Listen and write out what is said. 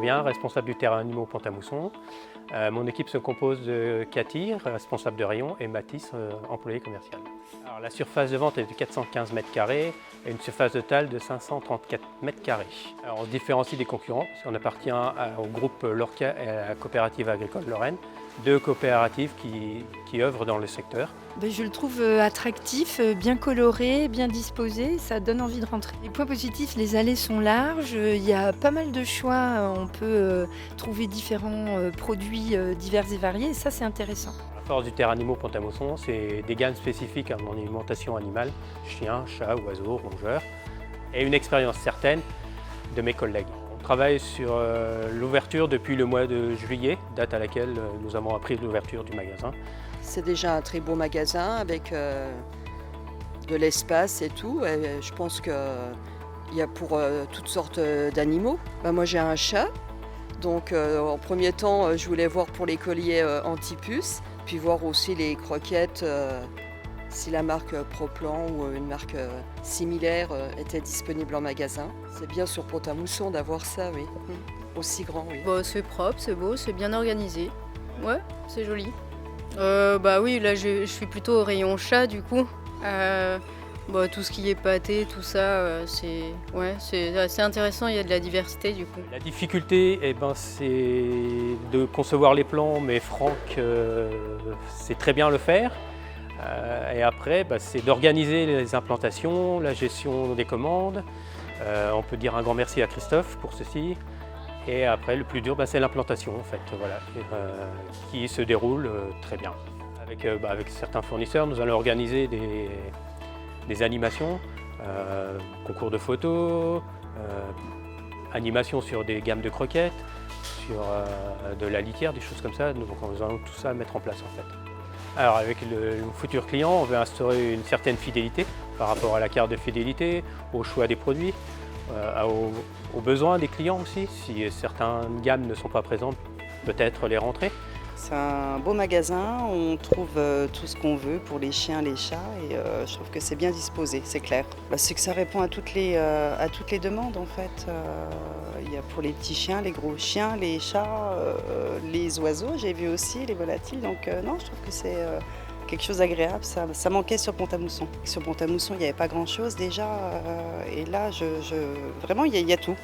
Servien, responsable du terrain animaux Pont-à-Mousson. Mon équipe se compose de Cathy, responsable de rayon, et Mathis, employé commercial. Alors, la surface de vente est de 415 m² et une surface totale de 534 m². Alors, on se différencie des concurrents parce qu'on appartient au groupe Lorca et à la coopérative agricole Lorraine, deux coopératives qui œuvrent dans le secteur. Je le trouve attractif, bien coloré, bien disposé, ça donne envie de rentrer. Les points positifs, les allées sont larges, il y a pas mal de choix, on peut trouver différents produits divers et variés, et ça c'est intéressant. La force du terrain animaux Pont-à-Mousson, c'est des gammes spécifiques à mon alimentation animale, chiens, chats, oiseaux, rongeurs, et une expérience certaine de mes collègues. On travaille sur l'ouverture depuis le mois de juillet, date à laquelle nous avons appris l'ouverture du magasin. C'est déjà un très beau magasin avec de l'espace et tout. Et je pense qu'il y a pour toutes sortes d'animaux. Moi j'ai un chat, donc en premier temps je voulais voir pour les colliers anti-puces, puis voir aussi les croquettes, si la marque Proplan ou une marque similaire était disponible en magasin. C'est bien sur Pont-à-Mousson d'avoir ça, oui. Aussi grand, oui. C'est propre, c'est beau, c'est bien organisé. Ouais, c'est joli. Oui, là je suis plutôt au rayon chat du coup. Tout ce qui est pâté, tout ça, c'est assez intéressant, il y a de la diversité du coup. La difficulté, c'est de concevoir les plans, mais Franck sait très bien le faire. Et après, c'est d'organiser les implantations, la gestion des commandes. On peut dire un grand merci à Christophe pour ceci. Et après, le plus dur, c'est l'implantation, en fait, voilà, qui se déroule très bien. Avec certains fournisseurs, nous allons organiser des animations, concours de photos, animations sur des gammes de croquettes, sur de la litière, des choses comme ça. Donc, nous allons tout ça mettre en place, en fait. Alors, avec le futur client, on veut instaurer une certaine fidélité par rapport à la carte de fidélité, au choix des produits. Aux besoins des clients aussi, si certaines gammes ne sont pas présentes, peut-être les rentrer. C'est un beau magasin, on trouve tout ce qu'on veut pour les chiens, les chats et je trouve que c'est bien disposé, c'est clair. C'est que ça répond à toutes les demandes en fait. Il y a pour les petits chiens, les gros chiens, les chats, les oiseaux, j'ai vu aussi les volatiles, donc non, je trouve que c'est quelque chose d'agréable, ça manquait sur Pont-à-Mousson. Sur Pont-à-Mousson, il n'y avait pas grand-chose déjà, et là, vraiment, il y a tout.